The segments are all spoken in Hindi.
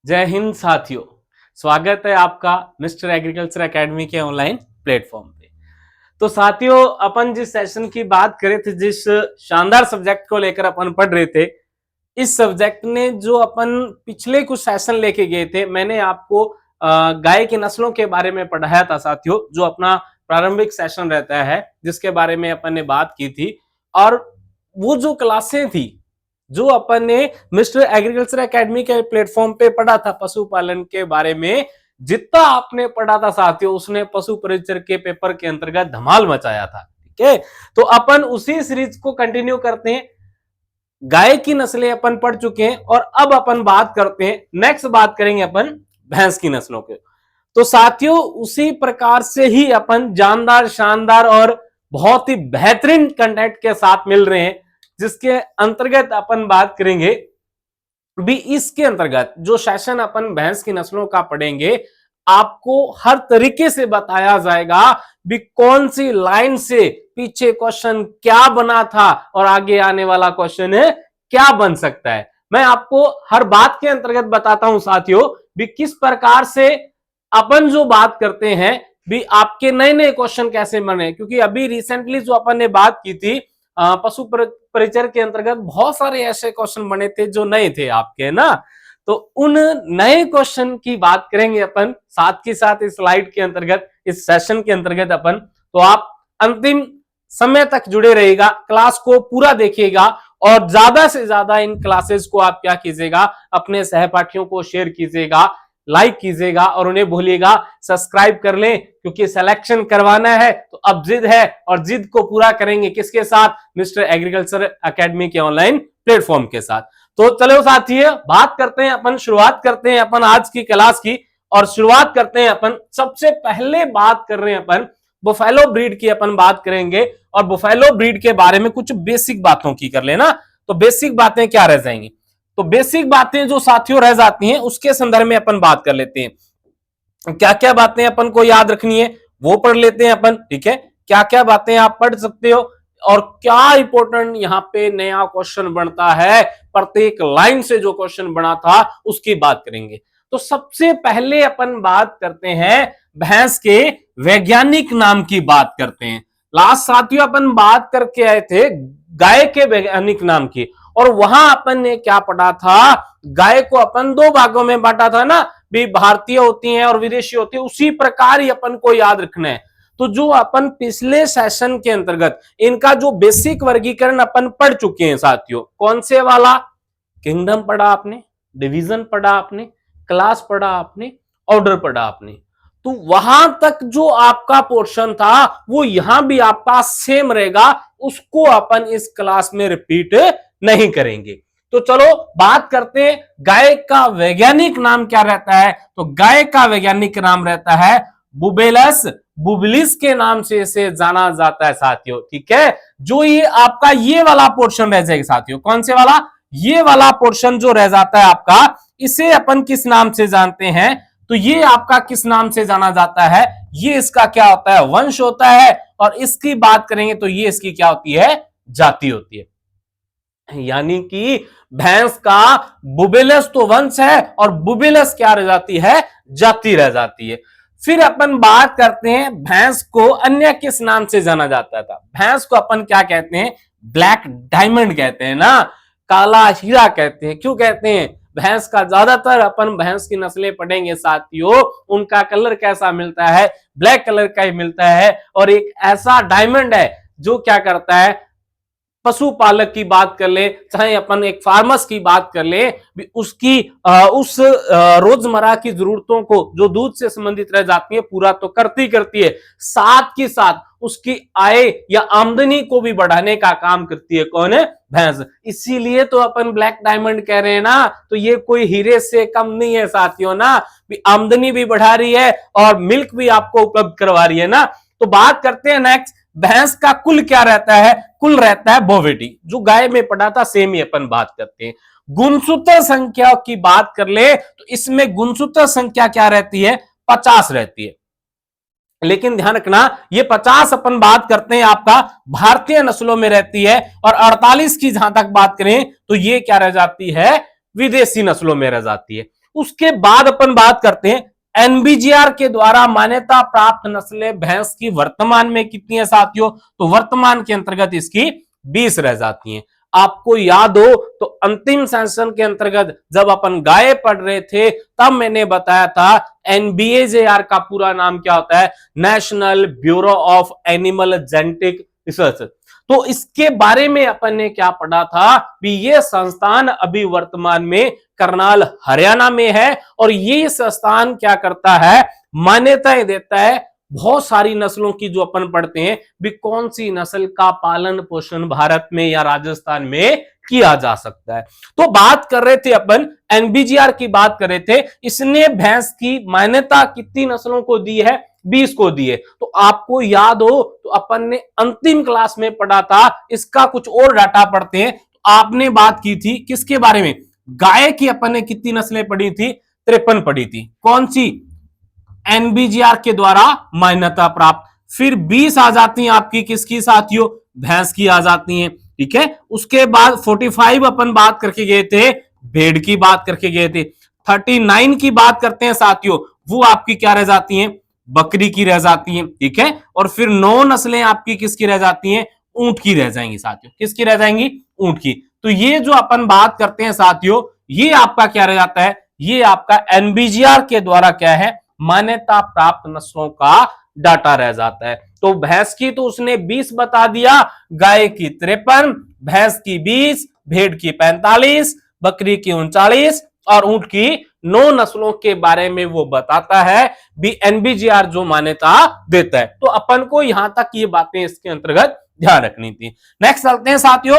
जय हिंद साथियों। स्वागत है आपका मिस्टर एग्रीकल्चर एकेडमी के ऑनलाइन प्लेटफॉर्म पे। तो साथियों, अपन जिस सेशन की बात कर रहे थे, जिस शानदार सब्जेक्ट को लेकर अपन पढ़ रहे थे, इस सब्जेक्ट ने जो अपन पिछले कुछ सेशन लेके गए थे, मैंने आपको गाय की नस्लों के बारे में पढ़ाया था साथियों, जो अपना प्रारंभिक सेशन रहता है जिसके बारे में अपन ने बात की थी। और वो जो क्लासें थी जो अपन ने मिस्टर एग्रीकल्चर एकेडमी के प्लेटफॉर्म पे पढ़ा था पशुपालन के बारे में, जितना आपने पढ़ा था साथियों, उसने पशु परिचर के पेपर के अंतर्गत धमाल मचाया था। ठीक है, तो अपन उसी सीरीज को कंटिन्यू करते हैं। गाय की नस्लें अपन पढ़ चुके हैं और अब अपन बात करते हैं, नेक्स्ट बात करेंगे अपन भैंस की नस्लों के। तो साथियों, उसी प्रकार से ही अपन जानदार, शानदार और बहुत ही बेहतरीन कंटेंट के साथ मिल रहे हैं, जिसके अंतर्गत अपन बात करेंगे भी। इसके अंतर्गत जो सेशन अपन भैंस की नस्लों का पढ़ेंगे, आपको हर तरीके से बताया जाएगा भी कौन सी लाइन से पीछे क्वेश्चन क्या बना था और आगे आने वाला क्वेश्चन है क्या बन सकता है। मैं आपको हर बात के अंतर्गत बताता हूं साथियों भी किस प्रकार से अपन जो बात करते हैं भी आपके नए नए क्वेश्चन कैसे बने। क्योंकि अभी रिसेंटली जो अपन ने बात की थी पशु परिचर के अंतर्गत, बहुत सारे ऐसे क्वेश्चन बने थे जो नए थे आपके ना। तो उन नए क्वेश्चन की बात करेंगे अपन साथ के साथ इस स्लाइड के अंतर्गत, इस सेशन के अंतर्गत अपन। तो आप अंतिम समय तक जुड़े रहिएगा, क्लास को पूरा देखिएगा और ज्यादा से ज्यादा इन क्लासेस को आप क्या कीजिएगा, अपने सहपाठियों को शेयर कीजिएगा, लाइक कीजिएगा और उन्हें भूलिएगा सब्सक्राइब कर लें, क्योंकि सिलेक्शन करवाना है तो अब जिद है और जिद को पूरा करेंगे किसके साथ, मिस्टर एग्रीकल्चर एकेडमी के ऑनलाइन प्लेटफॉर्म के साथ। तो चलो साथियों, बात करते हैं अपन, शुरुआत करते हैं अपन आज की क्लास की। और शुरुआत करते हैं अपन, सबसे पहले बात कर रहे हैं अपन बुफेलो ब्रीड की अपन बात करेंगे। और बुफेलो ब्रीड के बारे में कुछ बेसिक बातों की कर लेना। तो बेसिक बातें क्या रह जाएंगी, तो बेसिक बातें जो साथियों रह जाती हैं उसके संदर्भ में अपन बात कर लेते हैं। क्या क्या बातें अपन को याद रखनी है वो पढ़ लेते हैं अपन। ठीक है, क्या क्या बातें आप पढ़ सकते हो और क्या इंपॉर्टेंट यहाँ पे नया क्वेश्चन बनता है, प्रत्येक लाइन से जो क्वेश्चन बना था उसकी बात करेंगे। तो सबसे पहले अपन बात करते हैं भैंस के वैज्ञानिक नाम की बात करते हैं। लास्ट साथियों अपन बात करके आए थे गाय के वैज्ञानिक नाम की, और वहां अपन ने क्या पढ़ा था, गाय को अपन दो भागों में बांटा था ना, भी भारतीय होती हैं और विदेशी होती है, उसी प्रकार ही अपन को याद रखना है। तो जो अपन पिछले सेशन के अंतर्गत इनका जो बेसिक वर्गीकरण अपन पढ़ चुके हैं साथियों, कौन से वाला, किंगडम पढ़ा आपने, डिवीजन पढ़ा आपने, क्लास पढ़ा आपने, ऑर्डर पढ़ा आपने। तो वहां तक जो आपका पोर्शन था वो यहां भी आपका सेम रहेगा, उसको अपन इस क्लास में रिपीट नहीं करेंगे। तो चलो बात करते हैं गाय का वैज्ञानिक नाम क्या रहता है। तो गाय का वैज्ञानिक नाम रहता है बुबेलस बुबलिस के नाम से इसे जाना जाता है साथियों। ठीक है, जो ये आपका ये वाला पोर्शन रह जाएगा साथियों, कौन से वाला, ये वाला पोर्शन जो रह जाता है आपका, इसे अपन किस नाम से जानते हैं, तो ये आपका किस नाम से जाना जाता है, ये इसका क्या होता है, वंश होता है। और इसकी बात करेंगे तो ये इसकी क्या होती है, जाति होती है। यानी कि भैंस का बुबेलस तो वंश है और बुबेलस क्या रह जाती है, जाति रह जाती है। फिर अपन बात करते हैं भैंस को अन्य किस नाम से जाना जाता था। भैंस को अपन क्या कहते हैं, ब्लैक डायमंड कहते हैं ना, काला हीरा कहते हैं। क्यों कहते हैं, भैंस का ज्यादातर अपन भैंस की नस्लें पढ़ेंगे साथियों, उनका कलर कैसा मिलता है, ब्लैक कलर का ही मिलता है। और एक ऐसा डायमंड है जो क्या करता है, पशुपालक की बात कर ले, चाहे अपन एक फार्मर्स की बात कर ले, उसकी उस रोजमर्रा की जरूरतों को जो दूध से संबंधित रह जाती है पूरा तो करती है, साथ के साथ उसकी आय या आमदनी को भी बढ़ाने का काम करती है। कौन है, भैंस। इसीलिए तो अपन ब्लैक डायमंड कह रहे हैं ना। तो ये कोई हीरे से कम नहीं है साथियों ना, आमदनी भी बढ़ा रही है और मिल्क भी आपको उपलब्ध करवा रही है ना। तो बात करते हैं नेक्स्ट, भैंस का कुल क्या रहता है, कुल रहता है बोविडी। जो गाय में पढ़ा था सेम ही अपन बात करते हैं। गुणसूत्र संख्या की बात कर ले तो इसमें गुणसूत्र संख्या क्या रहती है, 50 रहती है। लेकिन ध्यान रखना ये 50 अपन बात करते हैं आपका भारतीय नस्लों में रहती है, और 48 की जहां तक बात करें तो ये क्या रह जाती है, विदेशी नस्लों में रह जाती है। उसके बाद अपन बात करते हैं एनबीजीआर के द्वारा मान्यता प्राप्त नस्लें भैंस की वर्तमान में कितनी है साथियों, तो वर्तमान के अंतर्गत इसकी 20 रह जाती हैं। आपको याद हो तो अंतिम सेशन के अंतर्गत जब अपन गाय पढ़ रहे थे तब मैंने बताया था एनबीएजेआर का पूरा नाम क्या होता है, national bureau of animal genetic research. तो इसके बारे में अपन ने क्या पढ़ा था कि ये संस्थान अभी वर्तमान में करनाल हरियाणा में है और ये संस्थान क्या करता है, मान्यताएं देता है बहुत सारी नस्लों की जो अपन पढ़ते हैं भी कौन सी नस्ल का पालन पोषण भारत में या राजस्थान में किया जा सकता है। तो बात कर रहे थे अपन एनबीजीआर की बात कर रहे थे, इसने भैंस की मान्यता कितनी नस्लों को दी है, 20 को दी है। तो आपको याद हो तो अपन ने अंतिम क्लास में पढ़ा था, इसका कुछ और डाटा पढ़ते हैं। तो आपने बात की थी किसके बारे में, गाय की अपन ने कितनी नस्लें पढ़ी थी, 53 पढ़ी थी, कौन सी, एनबीजीआर के द्वारा मान्यता प्राप्त। फिर 20 आ जाती हैं आपकी किसकी साथियों, भैंस की आ जाती हैं, ठीक है। उसके बाद 45 अपन बात करके गए थे, भेड़ की बात करके गए थे। 39 की बात करते हैं साथियों, वो आपकी क्या रह जाती हैं, बकरी की रह जाती हैं, ठीक है। और फिर 9 नस्लें आपकी किसकी रह जाती हैं, ऊंट की रह जाएंगी साथियों, किसकी रह जाएंगी, ऊंट की। तो ये जो अपन बात करते हैं साथियों, ये आपका क्या रह जाता है, ये आपका एनबीजीआर के द्वारा क्या है, मान्यता प्राप्त नस्लों का डाटा रह जाता है। तो भैंस की तो उसने 20 बता दिया, गाय की 53, भैंस की 20, भेड़ की 45, बकरी की 39 और ऊंट की 9 नस्लों के बारे में वो बताता है भी एनबीजीआर जो मान्यता देता है। तो अपन को यहां तक ये बातें इसके अंतर्गत ध्यान रखनी थी। नेक्स्ट चलते हैं साथियों,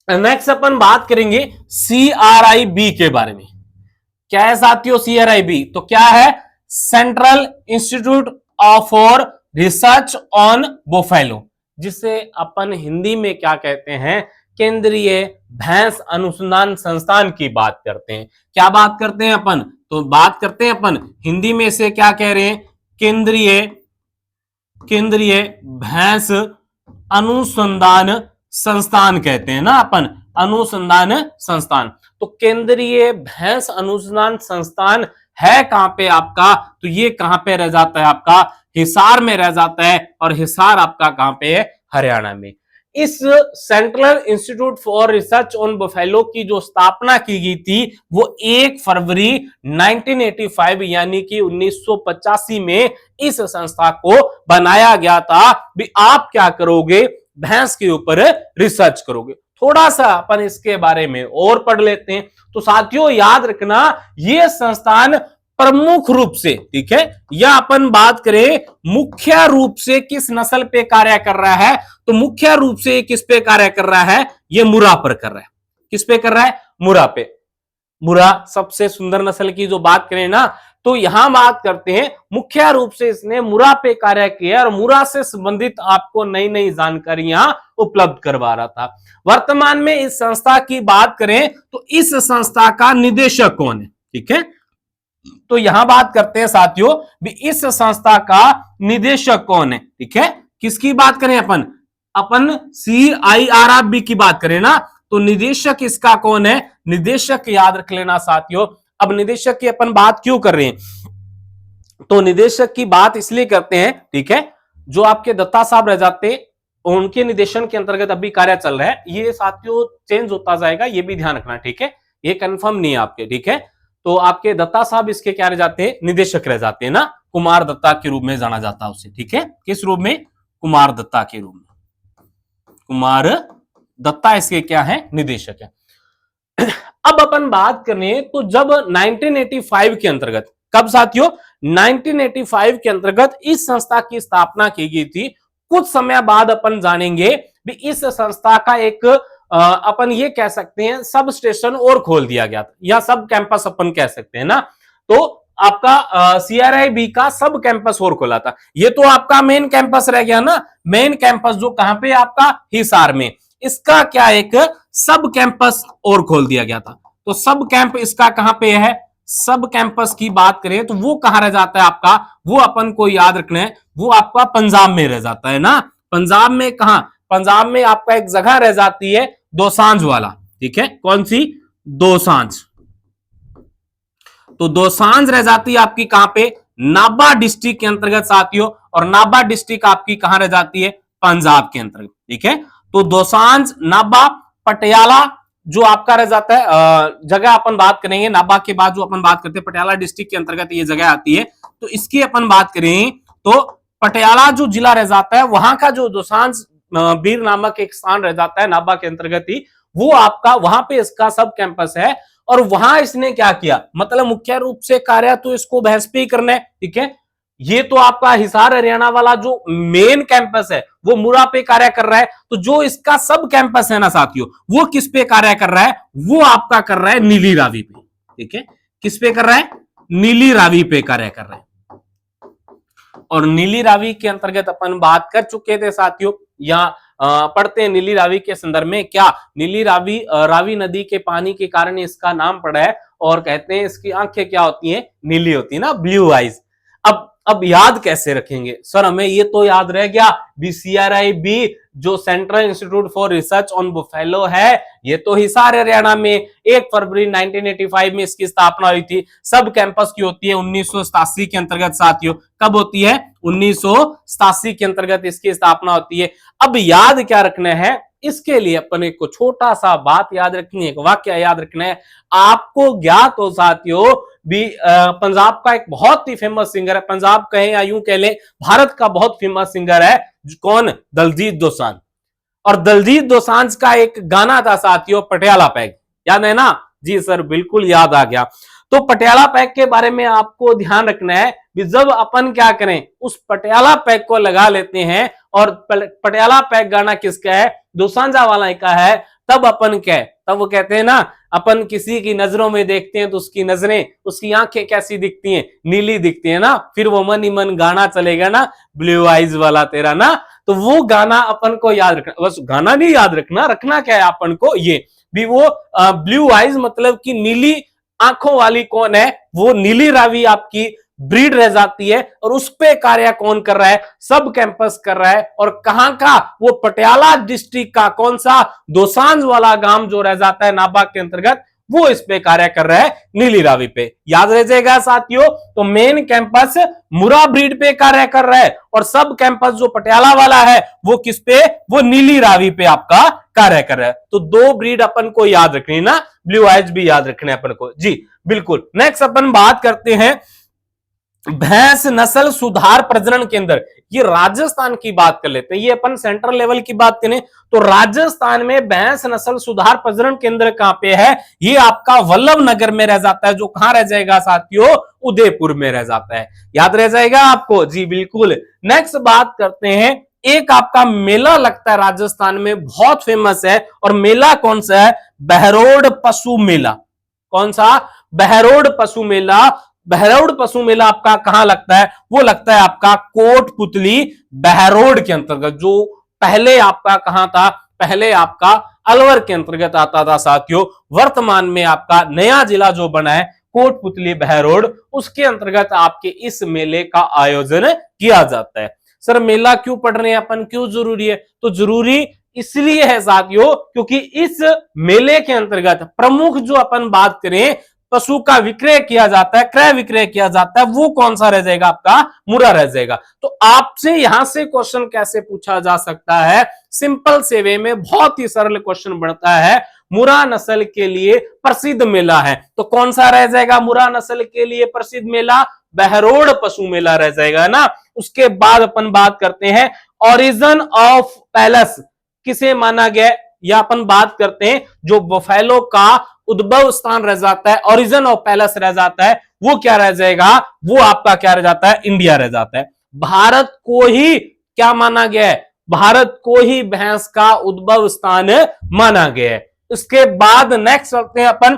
नेक्स्ट अपन बात करेंगे CRIB के बारे में। क्या है साथियों CRIB, तो क्या है, central institute for research on buffalo, जिसे अपन हिंदी में क्या कहते हैं, केंद्रीय भैंस अनुसंधान संस्थान की बात करते हैं। क्या बात करते हैं अपन, तो बात करते हैं अपन हिंदी में से क्या कह रहे हैं, केंद्रीय भैंस अनुसंधान संस्थान कहते हैं ना अपन, अनुसंधान संस्थान। तो केंद्रीय भैंस अनुसंधान संस्थान है कहां पे आपका, तो ये कहां पे रह जाता है आपका, हिसार में रह जाता है। और हिसार आपका कहां पे है, हरियाणा में। इस central institute for research on buffalo की जो स्थापना की गई थी वो 1 फरवरी 1985 यानी कि 1985 में इस संस्था को बनाया गया था। भी आप क्या करोगे, भैंस के ऊपर रिसर्च करोगे। थोड़ा सा अपन इसके बारे में और पढ़ लेते हैं। तो साथियों याद रखना, ये संस्थान प्रमुख रूप से, ठीक है, या अपन बात करें मुख्य रूप से किस नस्ल पे कार्य कर रहा है, तो मुख्य रूप से किस पे कार्य कर रहा है, ये मुर्रा पर कर रहा है। किस पे कर रहा है, मुर्रा पे। मुर्रा सबसे सुंदर नस्ल की जो बात करें ना, तो यहां बात करते हैं मुख्य रूप से इसने मुर्रा पे कार्य किया और मुर्रा से संबंधित आपको नई नई जानकारियां उपलब्ध करवा रहा था। वर्तमान में इस संस्था की बात करें तो इस संस्था का निदेशक कौन है, ठीक है। तो यहां बात करते हैं साथियों भी इस संस्था का निदेशक कौन है, ठीक है। किसकी बात करें अपन CIRB की बात करें ना, तो निदेशक इसका कौन है, निदेशक याद रख लेना साथियों। अब निदेशक की अपन बात क्यों कर रहे हैं, तो निदेशक की बात इसलिए करते हैं, ठीक है, जो आपके दत्ता साहब रह जाते हैं उनके निदेशन के अंतर्गत अभी कार्य चल रहा है। ये साथियों चेंज होता जाएगा, ये भी ध्यान रखना, ठीक है, ये कंफर्म नहीं है आपके, ठीक है। तो आपके दत्ता साहब इसके क्या रह जाते हैं, निदेशक रह जाते हैं ना, कुमार दत्ता के रूप में जाना जाता है उसे, ठीक है। किस रूप में, कुमार दत्ता के रूप में, कुमार दत्ता इसके क्या है, निदेशक है। अब अपन बात करें तो जब 1985 के अंतर्गत, कब साथियों, 1985 के अंतर्गत इस संस्था की स्थापना की गई थी। कुछ समय बाद अपन जानेंगे भी इस संस्था का एक अपन ये कह सकते हैं सब स्टेशन और खोल दिया गया था, या सब कैंपस अपन कह सकते हैं ना। तो आपका CRIB का सब कैंपस और खोला था। ये तो आपका मेन कैंपस रह गया ना, मेन कैंपस जो कहां पे आपका, हिसार में। इसका क्या एक सब कैंपस और खोल दिया गया था। तो सब कैंप इसका कहां पे है, सब कैंपस की बात करें तो वो कहां रह जाता है आपका, वो अपन को याद रखना है, वो आपका पंजाब में रह जाता है ना। पंजाब में कहां, पंजाब में आपका एक जगह रह जाती है दोसांझ वाला, ठीक है। कौन सी, दोसांझ। तो दोसांझ रह जाती है आपकी कहां पे, नाभा डिस्ट्रिक्ट के अंतर्गत साथियों, और नाभा डिस्ट्रिक्ट आपकी कहां रह जाती है, पंजाब के अंतर्गत। ठीक है, तो दोसांझ, नाभा, पटियाला जो आपका रह जाता है, जगह अपन बात करेंगे नाभा के बाद जो अपन बात करते हैं पटियाला डिस्ट्रिक्ट के अंतर्गत ये जगह आती है, तो इसकी अपन बात करें तो पटियाला जो जिला रह जाता है वहां का जो दोसांझ बीर नामक एक स्थान रह जाता है नाभा के अंतर्गत ही, वो आपका वहां पे इसका सब कैंपस है। और वहां इसने क्या किया, मतलब मुख्य रूप से कार्य तो इसको बहस पे ही करना है। ठीक है, ये तो आपका हिसार हरियाणा वाला जो मेन कैंपस है वो मुरा पे कार्य कर रहा है, तो जो इसका सब कैंपस है ना साथियों, वो किस पे कार्य कर रहा है, वो आपका कर रहा है नीली रावी पे। ठीक है, किस पे कर रहा है, नीली रावी पे कार्य कर रहा है। और नीली रावी के अंतर्गत अपन बात कर चुके थे साथियों, यहाँ पढ़ते हैं नीली रावी के संदर्भ में, क्या नीली रावी रावी नदी के पानी के कारण इसका नाम पड़ा है, और कहते हैं इसकी आंखें क्या होती हैं, नीली होती है ना, ब्लू आइज। अब याद कैसे रखेंगे सर, हमें ये तो याद रह गया BCRIB जो central institute for research on buffalo है, ये तो हिसार हरियाणा में 1 फरवरी 1985 में इसकी स्थापना हुई थी। सब कैंपस की होती है 1987 के अंतर्गत साथियों। कब होती है, 1987 के अंतर्गत इसकी स्थापना होती है। अब याद क्या रखना है, इसके लिए अपन को छोटा सा बात याद रखनी है, एक वाक्य याद रखना है। आपको ज्ञात हो साथियों भी पंजाब का एक बहुत ही फेमस सिंगर है, पंजाब कहें या यूं कह ले भारत का बहुत फेमस सिंगर है, कौन, दलजीत दोसांझ। और दलजीत दोसांझ का एक गाना था साथियों, पटियाला पैग, याद है ना, जी सर बिल्कुल याद आ गया। तो पटियाला पैग के बारे में आपको ध्यान रखना है कि जब अपन क्या करें, उस पटियाला पैग को लगा लेते हैं, और पटियाला पैग गाना किसका है, दोसांझा वाला का है, तब अपन क्या है, तब वो कहते हैं ना, अपन किसी की नजरों में देखते हैं तो उसकी नजरें, उसकी आंखें कैसी दिखती हैं, नीली दिखती है ना, फिर वो मन ही मन गाना चलेगा ना, ब्लू आइज वाला तेरा ना। तो वो गाना अपन को याद रखना, बस गाना नहीं याद रखना, रखना क्या है अपन को, ये भी वो ब्लू आइज मतलब कि नीली आंखों वाली कौन है, वो नीली रावी आपकी ब्रीड रह जाती है। और उस पे कार्य कौन कर रहा है, सब कैंपस कर रहा है, और कहां का, वो पटियाला डिस्ट्रिक्ट का कौन सा, दोसांझ वाला गांव जो रह जाता है नाभा के अंतर्गत, वो इस पे कार्य कर रहा है नीली रावी पे। याद रह जाएगा साथियों, तो मेन कैंपस मुरा ब्रीड पे कार्य कर रहा है, और सब कैंपस जो पटियाला वाला है वो किस पे, वो नीली रावी पे आपका कार्य कर रहा है। तो 2 ब्रीड अपन को याद रखनी ना, ब्लू आइज भी याद रखने अपन को, जी बिल्कुल। नेक्स्ट अपन बात करते हैं भैंस नस्ल सुधार प्रजनन केंद्र, ये राजस्थान की बात कर लेते हैं, ये अपन सेंट्रल लेवल की बात करें तो राजस्थान में भैंस नस्ल सुधार प्रजनन केंद्र कहां पे है, ये आपका वल्लभ नगर में रह जाता है, जो कहां रह जाएगा साथियों, उदयपुर में रह जाता है। याद रह जाएगा आपको, जी बिल्कुल। नेक्स्ट बात करते हैं, एक आपका मेला लगता है राजस्थान में, बहुत फेमस है, और मेला कौन सा है, बहरोड पशु मेला। कौन सा, बहरोड पशु मेला। बहरोड पशु मेला आपका कहां लगता है, वो लगता है आपका कोटपुतली बहरोड के अंतर्गत, जो पहले आपका कहां था, पहले आपका अलवर के अंतर्गत आता था साथियों। वर्तमान में आपका नया जिला जो बना है कोटपुतली बहरोड, उसके अंतर्गत आपके इस मेले का आयोजन किया जाता है। सर मेला क्यों पढ़ रहे हैं अपन, क्यों जरूरी है, तो जरूरी इसलिए है साथियों क्योंकि इस मेले के अंतर्गत प्रमुख जो अपन बात करें पशु का विक्रय किया जाता है, क्रय विक्रय किया जाता है, वो कौन सा रह जाएगा आपका, मुरा रह जाएगा। तो आपसे यहां से क्वेश्चन कैसे पूछा जा सकता है, सिंपल से वे में बहुत ही सरल क्वेश्चन बनता है, मुरा नस्ल के लिए प्रसिद्ध मेला है, तो कौन सा रह जाएगा मुरा नस्ल के लिए प्रसिद्ध मेला, बहरोड पशु मेला रह जाएगा ना। उसके बाद अपन बात करते हैं ओरिजिन ऑफ पैलेस किसे माना गया, या अपन बात करते हैं जो बफेलो का उद्भव स्थान रह जाता है, ओरिजिन ऑफ पैलेस रह जाता है, वो क्या रह जाएगा, वो आपका क्या रह जाता है, इंडिया रह जाता है। भारत को ही क्या माना गया है, भारत को ही भैंस का उद्भव स्थान माना गया है। उसके बाद नेक्स्ट करते हैं अपन,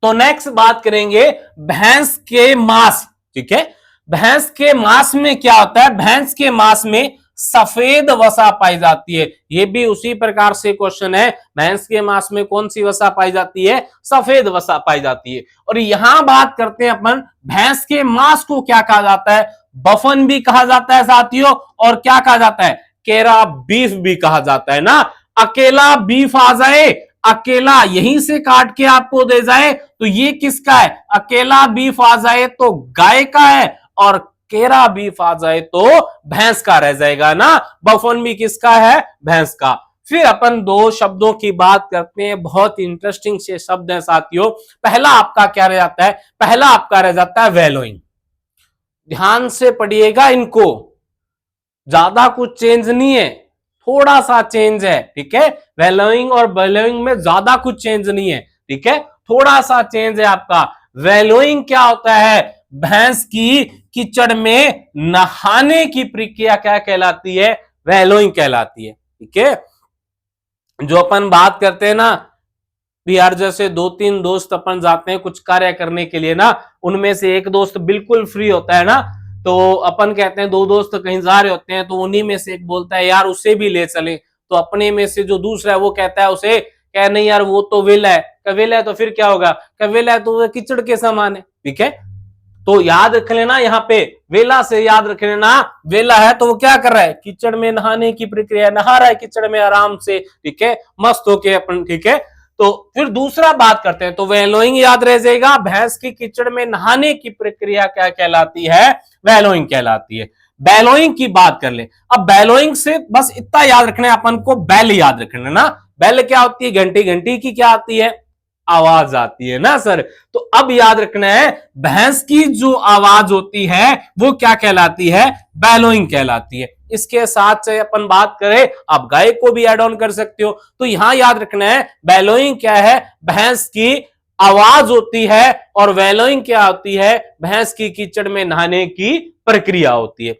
तो नेक्स्ट बात करेंगे भैंस के मांस, ठीक है। भैंस के मांस में क्या होता है, भैंस के मांस में सफेद वसा पाई जाती है, ये भी उसी प्रकार से क्वेश्चन है, भैंस के मांस में कौन सी वसा पाई जाती है, सफेद वसा पाई जाती है। और यहां बात करते हैं अपन भैंस के मांस को क्या कहा जाता है, बफन भी कहा जाता है साथियों, और क्या कहा जाता है, केरा बीफ भी कहा जाता है ना। अकेला बीफ आ जाए, अकेला यहीं से काट के आपको दे जाए तो ये किसका है, अकेला बीफ आ जाए तो गाय का है, और केरा बीफ आ जाए तो भैंस का रह जाएगा ना। बफन भी किसका है, भैंस का। फिर अपन दो शब्दों की बात करते हैं, बहुत इंटरेस्टिंग से शब्द है साथियों। पहला आपका क्या रह जाता है, पहला आपका रह जाता है वेलोइंग। ध्यान से पढ़िएगा इनको, ज्यादा कुछ चेंज नहीं है, थोड़ा सा चेंज है, ठीक है। वेलोइंग और बेलोइंग में ज्यादा कुछ चेंज नहीं है, ठीक है, थोड़ा सा चेंज है आपका। वेलोइंग क्या होता है, भैंस की कीचड़ में नहाने की प्रक्रिया क्या कहलाती है, वेलोइंग कहलाती है, ठीक है। जो अपन बात करते हैं ना यार, जैसे दो तीन दोस्त अपन जाते हैं कुछ कार्य करने के लिए ना, उनमें से एक दोस्त बिल्कुल फ्री होता है ना, तो अपन कहते हैं दो दोस्त कहीं जा रहे होते हैं, तो उन्हीं में से एक बोलता है यार उसे भी ले चले, तो अपने में से जो दूसरा है वो कहता है उसे, कह नहीं यार वो तो वेला है, वेला है तो फिर क्या होगा, वेला है तो वो कीचड़ के समान है, ठीक है। तो याद रख लेना यहाँ पे, वेला से याद रख लेना, वेला है तो वो क्या कर रहा है, कीचड़ में नहाने की प्रक्रिया, नहा रहा है कीचड़ में आराम से, ठीक है, मस्त होके अपन, ठीक है। तो फिर दूसरा बात करते हैं, तो वेलोइंग याद रह जाएगा, भैंस की कीचड़ में नहाने की प्रक्रिया क्या कहलाती है, वेलोइंग कहलाती है। बेलोइंग की बात कर ले, अब बेलोइंग से बस इतना याद रखना है अपन को, बेल याद रखना ना, बेल क्या होती है, घंटी, घंटी की क्या आती है, आवाज आती है ना सर। तो अब याद रखना है, भैंस की जो आवाज होती है वो क्या कहलाती है, बेलोइंग कहलाती है। इसके साथ से अपन बात करें, आप गाय को भी ऐड ऑन कर सकते हो, तो यहां याद रखना है बेलोइंग क्या है, भैंस की आवाज होती है, और वेलोइंग क्या होती है, भैंस की कीचड़ में नहाने की प्रक्रिया होती है।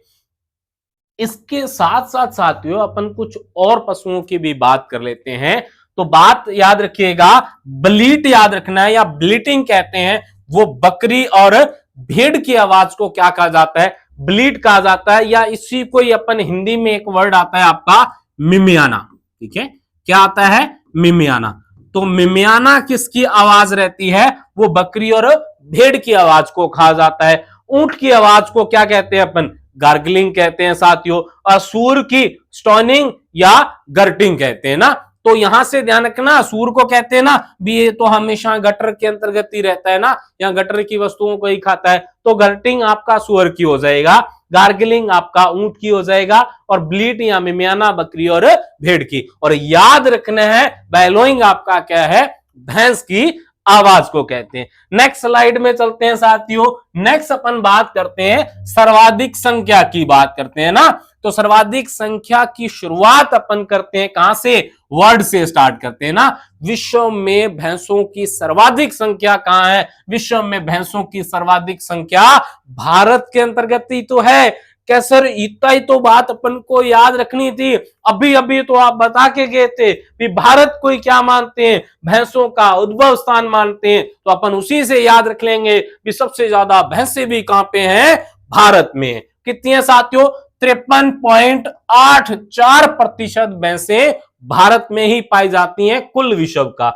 इसके साथ साथ साथियों अपन कुछ और पशुओं की भी बात कर लेते हैं। तो बात याद रखिएगा, ब्लीट याद रखना है, या ब्लीटिंग कहते हैं, वो बकरी और भेड़ की आवाज को क्या कहा जाता है, ब्लीट कहा जाता है, या इसी को ही अपन हिंदी में एक वर्ड आता है आपका मिमियाना, ठीक है, क्या आता है, मिमियाना। तो मिमियाना किसकी आवाज रहती है, वो बकरी और भेड़ की आवाज को कहा जाता है। ऊंट की आवाज को क्या कहते हैं अपन, गार्गलिंग कहते हैं साथियों, और सूर की स्टोनिंग या गर्टिंग कहते हैं ना। तो यहां से ध्यान रखना, सूर को कहते हैं ना भी, ये तो हमेशा गटर के अंतर्गत ही रहता है ना, या गटर की वस्तुओं को ही खाता है, तो गर्टिंग आपका सूअर की हो जाएगा, गार्गलिंग आपका ऊंट की हो जाएगा, और ब्लीट या मिमियाना बकरी और भेड़ की। और याद रखना है बेलोइंग आपका क्या है, भैंस की आवाज को कहते हैं। नेक्स्ट स्लाइड में चलते हैं साथियों। नेक्स्ट अपन बात करते हैं सर्वाधिक संख्या की, बात करते हैं ना। तो सर्वाधिक संख्या की शुरुआत अपन करते हैं कहां से, वर्ड से स्टार्ट करते हैं ना। विश्व में भैंसों की सर्वाधिक संख्या कहां है, विश्व में भैंसों की सर्वाधिक संख्या भारत के अंतर्गत ही तो है। क्या सर इतना ही तो बात अपन को याद रखनी थी, अभी अभी तो आप बता के गए थे कि भारत को क्या मानते हैं, भैंसों का उद्भव स्थान मानते हैं, तो अपन उसी से याद रख लेंगे कि सबसे ज्यादा भैंसे भी कहां पे हैं, भारत में। कितनी है साथियों, 53.84% भैंसे भारत में ही पाई जाती हैं कुल विश्व का।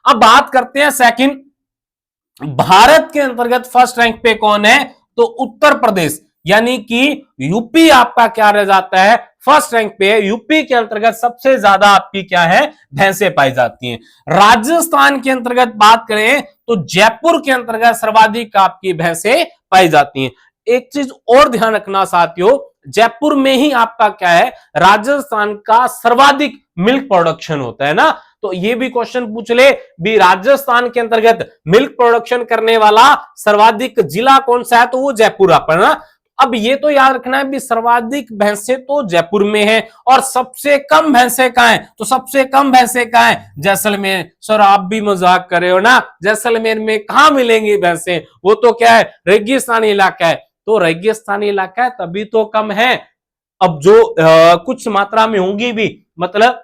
अब बात करते हैं सेकंड, भारत के अंतर्गत फर्स्ट रैंक पे कौन है, तो उत्तर प्रदेश, यानी कि यूपी आपका क्या रह जाता है, फर्स्ट रैंक पे। यूपी के अंतर्गत सबसे ज्यादा आपकी क्या है, भैंसे पाई जाती हैं। राजस्थान के अंतर्गत बात करें तो जयपुर के अंतर्गत सर्वाधिक आपकी भैंसे पाई जाती हैं। एक चीज और ध्यान रखना साथियों, जयपुर में ही आपका क्या है, राजस्थान का सर्वाधिक मिल्क प्रोडक्शन होता है ना। तो ये भी क्वेश्चन पूछ ले भी, राजस्थान के अंतर्गत मिल्क प्रोडक्शन करने वाला सर्वाधिक जिला कौन सा है, तो वो जयपुर आपका ना। अब ये तो याद रखना है भी, सर्वाधिक भैंसे तो जयपुर में है, और सबसे कम भैंसे कहां है, तो सबसे कम भैंसे कहां है, जैसलमेर। सर आप भी मजाक कर रहे हो ना, जैसलमेर में कहां मिलेंगी भैंसे, वो तो क्या है, रेगिस्तानी इलाका है। तो रेगिस्तानी इलाका है तभी तो कम है। अब जो कुछ मात्रा में होंगी भी, मतलब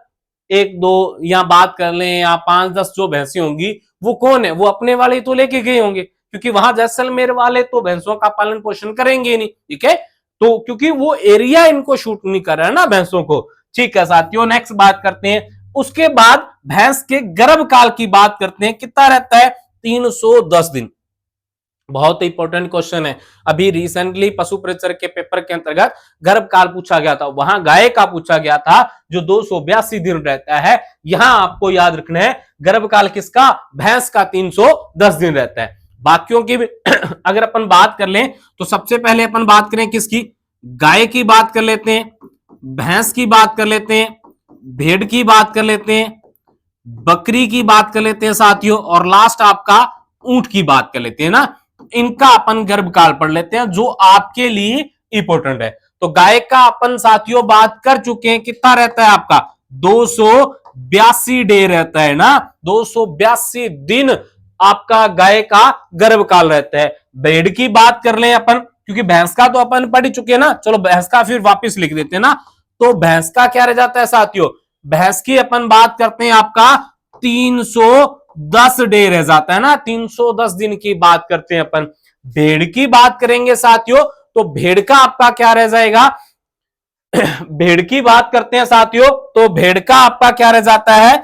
एक दो या बात कर लें या 5-10 जो भैंसे होंगी, वो कौन है, वो अपने वाले तो लेके गए होंगे, क्योंकि वहां जैसलमेर वाले तो भैंसों का पालन पोषण करेंगे नहीं, ठीक है। तो क्योंकि वो एरिया इनको शूट नहीं कर रहा है ना भैंसों को, ठीक है साथियों। नेक्स्ट बात करते हैं, उसके बाद भैंस के गर्भकाल की बात करते हैं, कितना रहता है, 310 दिन। बहुत इंपॉर्टेंट क्वेश्चन है। अभी रिसेंटली पशु परिचर के पेपर के अंतर्गत गर्भकाल पूछा गया था, वहां गाय का पूछा गया था जो 282 दिन रहता है। यहां आपको याद रखना है गर्भकाल किसका, भैंस का 310 दिन रहता है। बाकियों की अगर अपन बात कर लें तो सबसे पहले अपन बात करें किसकी, गाय की बात कर लेते हैं, भैंस की बात कर लेते हैं, भेड़ की बात कर लेते हैं, बकरी की बात कर लेते हैं साथियों, और लास्ट आपका ऊंट की बात कर लेते हैं ना। इनका अपन गर्भकाल पढ़ लेते हैं जो आपके लिए इंपॉर्टेंट है। तो गाय का अपन साथियों बात कर चुके हैं, कितना रहता है आपका 282 डे रहता है ना, 282 दिन आपका गाय का गर्भकाल रहता है। भेड़ की बात कर लें अपन, क्योंकि भैंस का तो अपन पढ़ चुके हैं ना, चलो भैंस का फिर वापस लिख देते हैं ना। तो भैंस का क्या रह जाता है साथियों, भैंस की अपन बात करते हैं आपका 310 डे रह जाता है ना, 310 दिन की बात करते हैं अपन। भेड़ की बात करेंगे साथियों तो भेड़ का आपका क्या रह जाएगा, भेड़ की बात करते हैं साथियों तो भेड़ का आपका क्या रह जाता है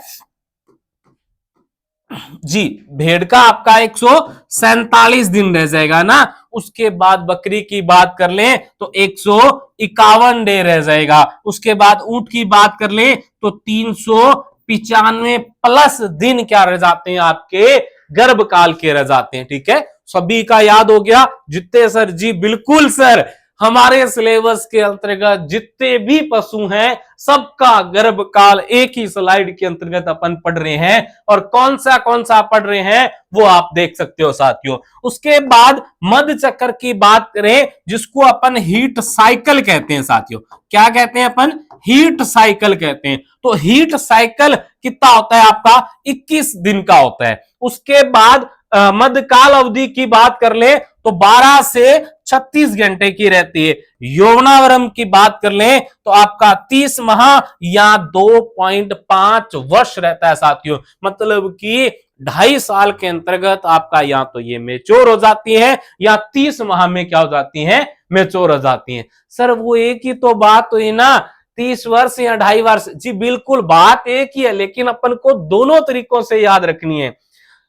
जी, भेड़ का आपका 147 दिन रह जाएगा ना। उसके बाद बकरी की बात कर लें तो 151 डे रह जाएगा। उसके बाद ऊंट की बात कर लें तो 395 प्लस दिन क्या रह जाते हैं आपके गर्भकाल के रह जाते हैं। ठीक है, सभी का याद हो गया जितने सर जी, बिल्कुल सर, हमारे सिलेबस के अंतर्गत जितने भी पशु हैं सबका गर्भकाल एक ही स्लाइड के अंतर्गत अपन पढ़ रहे हैं, और कौन सा पढ़ रहे हैं वो आप देख सकते हो साथियों। उसके बाद मध्य चक्र की बात करें जिसको अपन हीट साइकिल कहते हैं साथियों। क्या कहते हैं अपन, हीट साइकिल कहते हैं। तो हीट साइकिल कितना होता है आपका, 21 दिन का होता है। उसके बाद मध्यकाल अवधि की बात कर ले तो 12 से 36 घंटे की रहती है। यौवनावरम की बात कर ले तो आपका 30 माह या 2.5 वर्ष रहता है साथियों। मतलब कि 2.5 साल के अंतर्गत आपका या तो ये मेच्योर हो जाती है या 30 माह में क्या हो जाती है, मेच्योर हो जाती है। सर वो एक ही तो बात हुई ना, 30 वर्ष या 2.5 वर्ष, जी बिल्कुल बात एक ही है, लेकिन अपन को दोनों तरीकों से याद रखनी है।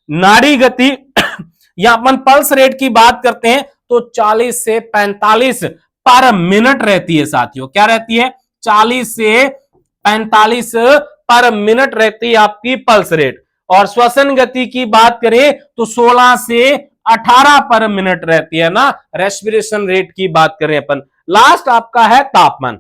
नाड़ी गति या अपन पल्स रेट की बात करते हैं तो 40 से 45 पर मिनट रहती है साथियों। क्या रहती है, 40 से 45 पर मिनट रहती है आपकी पल्स रेट। और श्वसन गति की बात करें तो 16 से 18 पर मिनट रहती है ना। रेस्पिरेशन रेट की बात करें अपन, लास्ट आपका है तापमान।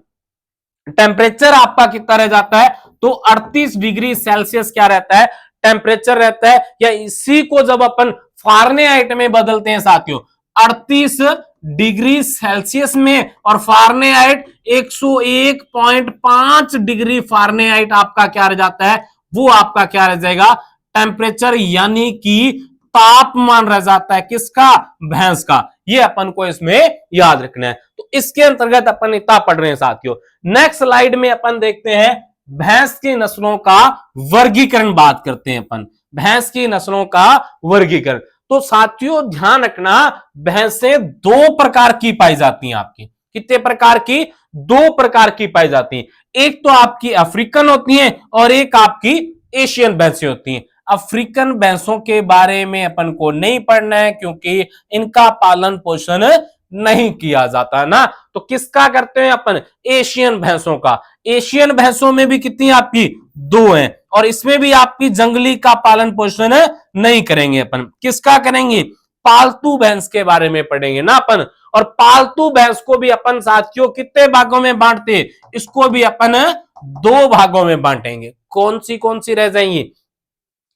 टेम्परेचर आपका कितना रह जाता है तो 38 डिग्री सेल्सियस क्या रहता है, टेम्परेचर रहता है। या इसी को जब अपन फारेनहाइट में बदलते हैं साथियों, 38 डिग्री सेल्सियस में और फारेनहाइट 101.5 डिग्री फारेनहाइट आपका क्या रह जाता है, वो आपका क्या रह जाएगा, टेम्परेचर यानी कि तापमान रह जाता है। किसका, भैंस का। ये अपन को इसमें याद रखना है। तो इसके अंतर्गत अपन इतना पढ़ रहे हैं साथियों। नेक्स्ट स्लाइड में अपन देखते हैं भैंस की नस्लों का वर्गीकरण बात करते हैं अपन, भैंस की नस्लों का वर्गीकरण। तो साथियों ध्यान रखना, भैंसें 2 प्रकार की पाई जाती हैं आपकी। कितने प्रकार की, 2 प्रकार की पाई जाती हैं। एक तो आपकी अफ्रीकन होती है और एक आपकी एशियन भैंसें होती हैं। अफ्रीकन भैंसों के बारे में अपन को नहीं पढ़ना है क्योंकि इनका पालन पोषण नहीं किया जाता ना। तो किसका करते हैं अपन, एशियन भैंसों का। एशियन भैंसों में भी कितनी आपकी, 2 हैं, और इसमें भी आपकी जंगली का पालन पोषण नहीं करेंगे अपन। किसका करेंगे, पालतू भैंस के बारे में पढ़ेंगे ना अपन। और पालतू भैंस को भी अपन साथियों कितने भागों में बांटते हैं, इसको भी अपन 2 भागों में बांटेंगे। कौन सी रह जाएंगी,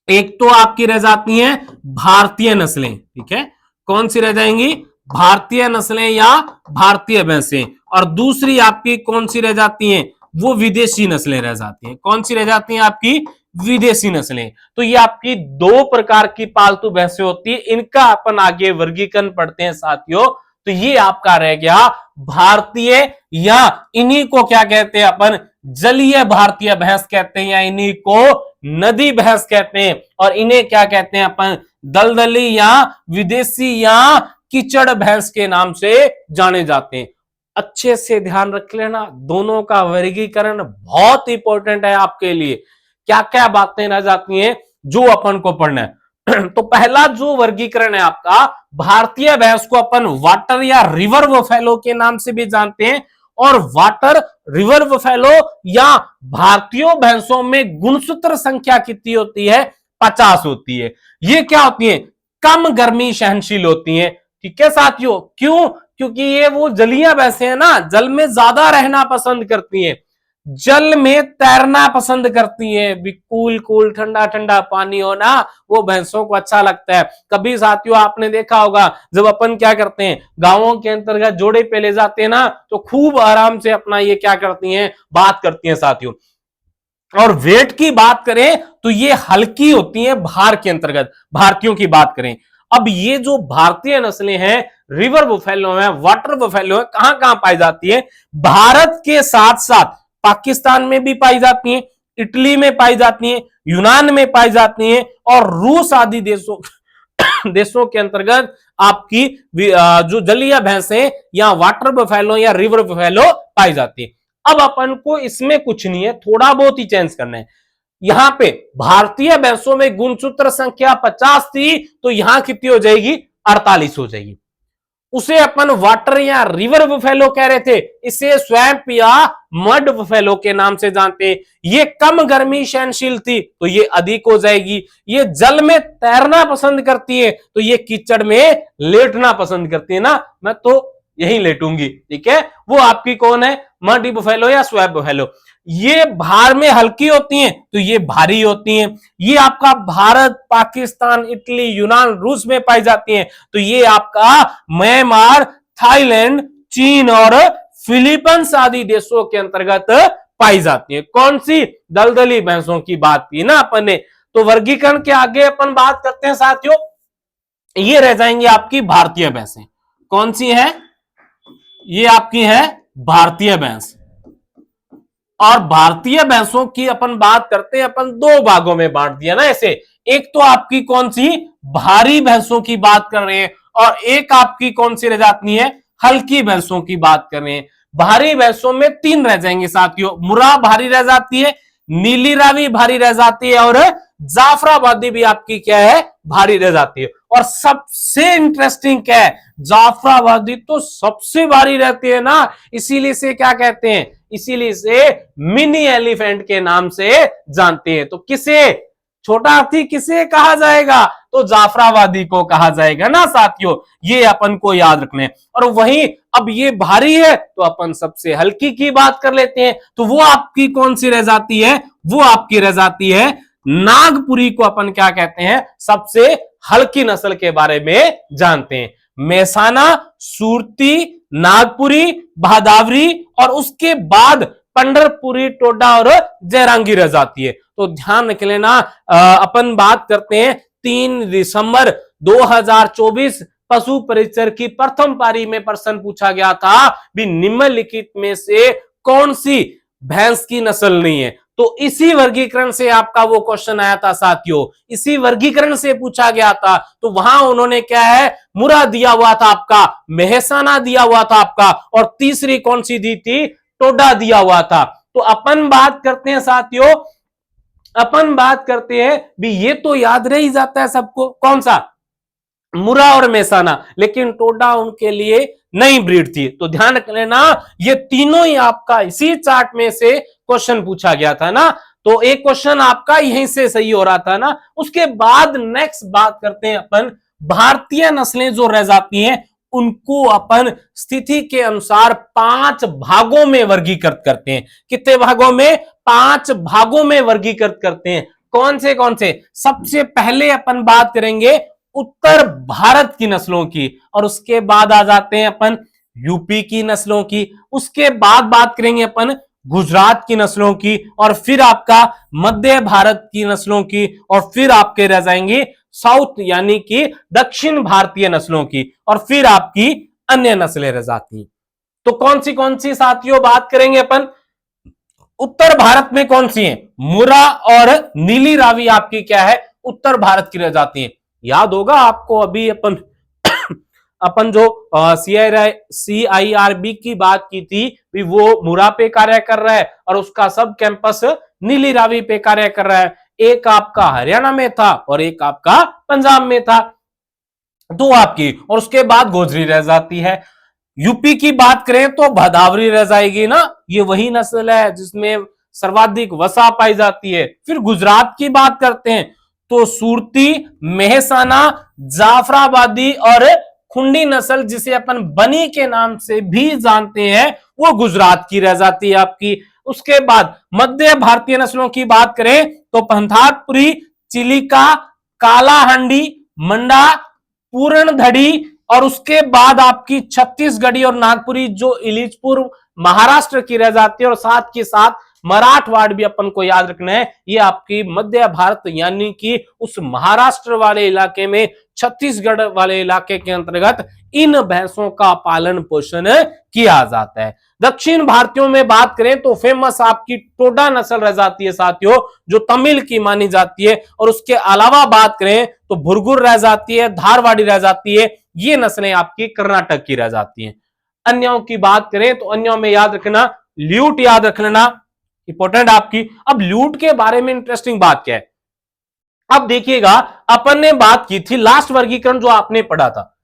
एक तो आपकी रह जाती हैं भारतीय नस्लें, ठीक है, कौन सी रह जाएंगी, भारतीय नस्लें या भारतीय भैंसें। और दूसरी आपकी कौन सी रह जाती हैं, वो विदेशी नस्लें रह जाती हैं। कौन सी रह जाती हैं आपकी, विदेशी नस्लें। तो ये आपकी 2 प्रकार की पालतू भैंसें होती है। इनका अपन आगे वर्गीकरण पढ़ते हैं साथियों। तो ये आपका रह गया भारतीय, या इन्हीं को क्या कहते हैं अपन, जलीय भारतीय भैंस कहते हैं, या इन्हीं को नदी भैंस कहते हैं। और इन्हें क्या कहते हैं अपन, दलदली या विदेशी या कीचड़ भैंस के नाम से जाने जाते हैं। अच्छे से ध्यान रख लेना, दोनों का वर्गीकरण बहुत इंपॉर्टेंट है आपके लिए। क्या क्या बातें रह जाती हैं जो अपन को पढ़ना है। तो पहला जो वर्गीकरण है आपका, भारतीय भैंस को अपन वाटर या रिवर बफेलो के नाम से भी जानते हैं, और वाटर, रिवर बफेलो या भारतीय भैंसों में गुणसूत्र संख्या कितनी होती है? 50 होती है। ये क्या होती है? कम गर्मी सहनशील होती हैं। ठीक है साथियों, क्यों? क्योंकि ये वो जलीय भैंसे हैं ना, जल में ज्यादा रहना पसंद करती हैं, जल में तैरना पसंद करती हैं, कूल कूल ठंडा ठंडा पानी हो ना, वो भैंसों को अच्छा लगता है। कभी साथियों आपने देखा होगा, जब अपन क्या करते हैं, गांवों के अंतर्गत जोड़े पे ले जाते हैं ना, तो खूब आराम से अपना ये क्या करती हैं, बात करती हैं साथियों। और वेट की बात करें तो ये हल्की होती हैं भार के अंतर्गत, भारतीयों की बात करें। अब ये जो भारतीय नस्लें हैं, रिवर बुफेलो है, वाटर बुफेलो है, कहां कहां पाई जाती है? भारत के साथ साथ पाकिस्तान में भी पाई जाती हैं, इटली में पाई जाती हैं, यूनान में पाई जाती हैं, और रूस आदि देशों के अंतर्गत आपकी जो जलीय भैंसें या वाटर बफेलो या रिवर बफेलो पाई जाती है। अब अपन को इसमें कुछ नहीं है, थोड़ा बहुत ही चेंज करना है। यहां पे भारतीय भैंसों में गुणसूत्र संख्या 50 थी, तो यहां कितनी हो जाएगी? 48 हो जाएगी। उसे अपन वाटर या रिवर बफेलो कह रहे थे, इसे स्वैम्प या मड बफेलो के नाम से जानते हैं। ये कम गर्मी सहनशील थी, तो ये अधिक हो जाएगी। ये जल में तैरना पसंद करती है, तो ये कीचड़ में लेटना पसंद करती है ना, मैं तो यही लेटूंगी। ठीक है, वो आपकी कौन है? मडी बफेलो या स्वैप बफेलो। ये भार में हल्की होती हैं, तो ये भारी होती हैं। ये आपका भारत, पाकिस्तान, इटली, यूनान, रूस में पाई जाती हैं, तो ये आपका म्यांमार, थाईलैंड, चीन और फिलीपींस आदि देशों के अंतर्गत पाई जाती है। कौन सी? दलदली भैंसों की बात की ना अपन ने। तो वर्गीकरण के आगे अपन बात करते हैं साथियों, ये रह जाएंगे आपकी भारतीय भैंसें। कौन सी है? ये आपकी है भारतीय भैंस। और भारतीय भैंसों की अपन बात करते हैं, अपन दो भागों में बांट दिया ना ऐसे। एक तो आपकी कौन सी? भारी भैंसों की बात कर रहे हैं, और एक आपकी कौन सी रह जाती है? हल्की भैंसों की बात कर रहे हैं। भारी भैंसों में 3 रह जाएंगे साथियों। मुर्रा भारी रह जाती है, नीली रावी भारी रह जाती है, और जाफराबादी भी आपकी क्या है? भारी रह जाती है। और सबसे इंटरेस्टिंग क्या है? जाफराबादी तो सबसे भारी रहती है ना, इसीलिए से क्या कहते हैं? इसीलिए से मिनी एलिफेंट के नाम से जानते हैं। तो किसे, छोटा हाथी किसे कहा जाएगा? तो जाफराबादी को कहा जाएगा ना साथियों, ये अपन को याद रखना है। और वहीं अब ये भारी है, तो अपन सबसे हल्की की बात कर लेते हैं, तो वो आपकी कौन सी रह जाती है? वो आपकी रह जाती है नागपुरी को अपन क्या कहते हैं? सबसे हल्की नस्ल के बारे में जानते हैं। मेहसाना, सूरती, नागपुरी, भादावरी, और उसके बाद पंढरपुरी, टोडा और जयरांगी रह जाती है। तो ध्यान रख लेना, अपन बात करते हैं 3 दिसंबर 2024 पशु परिचर की प्रथम पारी में प्रश्न पूछा गया था भी निम्नलिखित में से कौन सी भैंस की नस्ल नहीं है? तो इसी वर्गीकरण से आपका वो क्वेश्चन आया था साथियों, इसी वर्गीकरण से पूछा गया था। तो वहां उन्होंने क्या है? मुर्रा दिया हुआ था आपका, मेहसाना दिया हुआ था आपका, और तीसरी कौन सी दी थी? टोडा दिया हुआ था। तो अपन बात करते हैं साथियों, अपन बात करते हैं भी ये तो याद रह ही जाता है सबको, कौन सा? मुर्रा और मेहसाना, लेकिन टोडा उनके लिए नई ब्रीड थी। तो ध्यान रख लेना, ये तीनों ही आपका इसी चार्ट में से क्वेश्चन पूछा गया था ना। तो एक क्वेश्चन आपका यहीं से सही हो रहा था ना। उसके बाद नेक्स्ट बात करते हैं अपन, भारतीय नस्लें जो रह जाती हैं उनको अपन स्थिति के अनुसार 5 भागों में वर्गीकृत करते हैं। कितने भागों में? 5 भागों में वर्गीकृत करते हैं। कौन से कौन से? सबसे पहले अपन बात करेंगे उत्तर भारत की नस्लों की, और उसके बाद आ जाते हैं अपन यूपी की नस्लों की, उसके बाद बात करेंगे अपन गुजरात की नस्लों की, और फिर आपका मध्य भारत की नस्लों की, और फिर आपके रह जाएंगे साउथ यानी कि दक्षिण भारतीय नस्लों की, और फिर आपकी अन्य नस्लें रह जाती हैं। तो कौन सी साथियों बात करेंगे अपन? उत्तर भारत में कौन सी है? मुर्रा और नीली रावी आपकी क्या है? उत्तर भारत की रह जाती है। याद होगा आपको, अभी अपन जो CIRB की बात की थी, वो मुर्रा पे कार्य कर रहा है और उसका सब कैंपस नीली रावी पे कार्य कर रहा है। एक आपका हरियाणा में था और एक आपका पंजाब में था। तो आपकी, और उसके बाद गोजरी रह जाती है। यूपी की बात करें तो भदावरी रह जाएगी ना, ये वही नस्ल है जिसमें सर्वाधिक वसा पाई जाती है। फिर गुजरात की बात करते हैं तो सुरती, मेहसाना, जाफराबादी और खुंडी नस्ल, जिसे अपन बनी के नाम से भी जानते हैं, वो गुजरात की रह जाती है आपकी। उसके बाद मध्य भारतीय नस्लों की बात करें तो पंथाटपुरी, चिलिका, कालाहांडी, मंडा, पूरणधड़ी, और उसके बाद आपकी छत्तीसगढ़ी और नागपुरी जो इलिचपुर महाराष्ट्र की रह जाती है, और साथ के साथ मराठवाड़ भी अपन को याद रखना है, ये आपकी मध्य भारत यानी कि उस महाराष्ट्र वाले इलाके में, छत्तीसगढ़ वाले इलाके के अंतर्गत इन भैंसों का पालन पोषण किया जाता है। दक्षिण भारतीयों में बात करें तो फेमस आपकी टोडा नस्ल रह जाती है साथियों, जो तमिल की मानी जाती है। और उसके अलावा बात करें तो भुरगुर रह जाती है, धारवाड़ी रह जाती है, ये नस्लें आपकी कर्नाटक की रह जाती हैं। अन्यों की बात करें तो अन्यों में याद रखना, ल्यूट याद रख लेना, इंपॉर्टेंट आपकी। अब ल्यूट के बारे में इंटरेस्टिंग बात क्या है, अब देखिएगा, अपन ने बात की थी लास्ट वर्गीकरण जो आपने पढ़ा था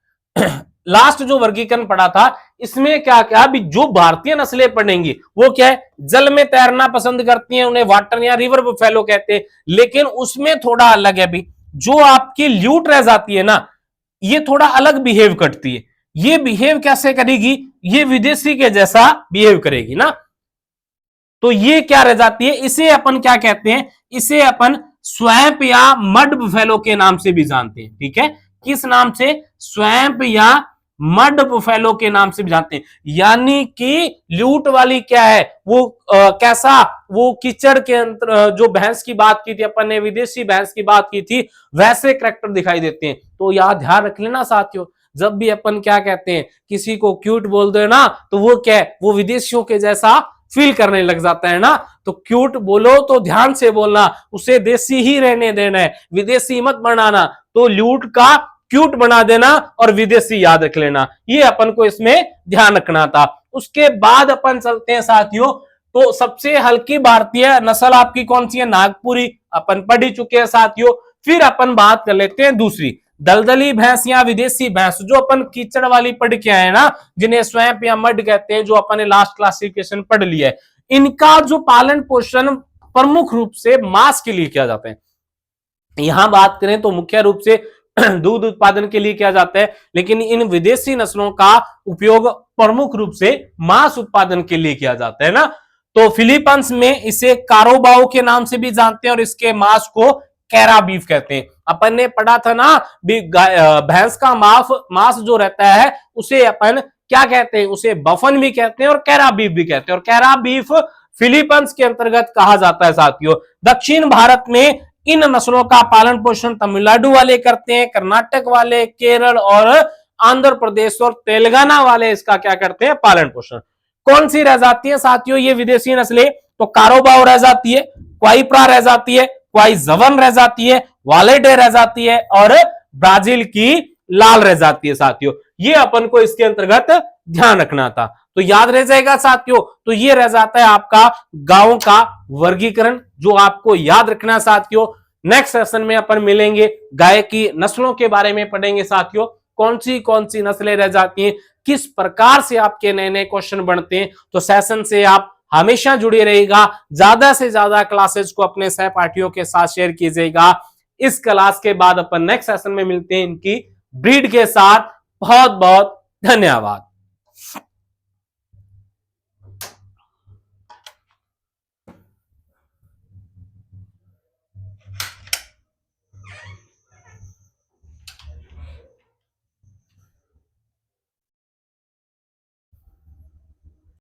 लास्ट जो वर्गीकरण पढ़ा था, इसमें क्या क्या अभी जो भारतीय नस्लें पढ़ेंगी वो क्या है, जल में तैरना पसंद करती हैं, उन्हें वाटर या रिवर बुफेलो कहते हैं। लेकिन उसमें थोड़ा अलग है भी, जो आपकी ल्यूट रह जाती है ना, ये थोड़ा अलग बिहेव करती है। ये बिहेव कैसे करेगी, ये विदेशी के जैसा बिहेव करेगी ना। तो ये क्या रह जाती है, इसे अपन क्या कहते हैं, इसे अपन स्वैम्प या मड बुफेलो के नाम से भी जानते हैं। ठीक है, किस नाम से, स्वैम्प या मड बुफेलो के नाम से भी जानते हैं। यानी कि ल्यूट वाली क्या है, वो कैसा, वो कीचड़ के अंतर, जो भैंस की बात की थी अपन ने, विदेशी भैंस की बात की थी, वैसे करैक्टर दिखाई देते हैं। तो याद ध्यान रख लेना साथियों, जब भी अपन क्या कहते हैं, किसी को क्यूट बोल दे ना, तो वो क्या है, वो विदेशियों के जैसा फील करने लग जाता है ना। तो क्यूट बोलो तो ध्यान से बोलना, उसे देसी ही रहने देना है, विदेशी मत बनाना। तो ल्यूट का क्यूट बना देना और विदेशी याद रख लेना, ये अपन को इसमें ध्यान रखना था। उसके बाद अपन चलते हैं साथियों, तो सबसे हल्की भारतीय नस्ल आपकी कौन सी है, नागपुरी, अपन पढ़ ही चुके हैं साथियों। फिर अपन बात कर लेते हैं दूसरी, दलदली भैंस या विदेशी भैंस, जो अपन कीचड़ वाली पढ़ के आए ना, जिन्हें स्वैम्प या मड कहते हैं, जो अपन ने लास्ट क्लासिफिकेशन पढ़ लिया है। इनका जो पालन पोषण प्रमुख रूप से मांस के लिए किया जाता है। यहां बात करें तो मुख्य रूप से दूध उत्पादन के लिए किया जाता है, लेकिन इन विदेशी नस्लों का उपयोग प्रमुख रूप से मांस उत्पादन के लिए किया जाता है ना। तो फिलीपींस में इसे कारोबाओ के नाम से भी जानते हैं, और इसके मांस को कैरा बीफ कहते हैं। अपन ने पढ़ा था ना, भैंस का मांस जो रहता है उसे अपन क्या कहते हैं, उसे बफन भी कहते हैं और कैरा बीफ भी कहते हैं, और कैरा बीफ फिलीपींस के अंतर्गत कहा जाता है साथियों। दक्षिण भारत में इन नस्लों का पालन पोषण तमिलनाडु वाले करते हैं, कर्नाटक वाले, केरल और आंध्र प्रदेश और तेलंगाना वाले इसका क्या करते हैं, पालन पोषण। कौन सी रह जाती है साथियों ये विदेशी नस्लें, तो कारोबाओ रह जाती है, क्वाइप्रा रह जाती है, क्वाई जवन रह जाती है, वालेडे रह जाती है, और ब्राजील की लाल रह जाती है साथियों। ये अपन को इसके अंतर्गत ध्यान रखना था, तो याद रह जाएगा साथियों। तो ये रह जाता है आपका गांव का वर्गीकरण, जो आपको याद रखना साथियों। नेक्स्ट सेशन में अपन मिलेंगे, गाय की नस्लों के बारे में पढ़ेंगे साथियों, कौन सी नस्लें रह जाती हैं, किस प्रकार से आपके नए नए क्वेश्चन बनते हैं। तो सेशन से आप हमेशा जुड़े रहेगा, ज्यादा से ज्यादा क्लासेस को अपने सहपाठियों के साथ शेयर कीजिएगा। इस क्लास के बाद अपन नेक्स्ट सेशन में मिलते हैं इनकी ब्रीड के साथ। बहुत बहुत धन्यवाद।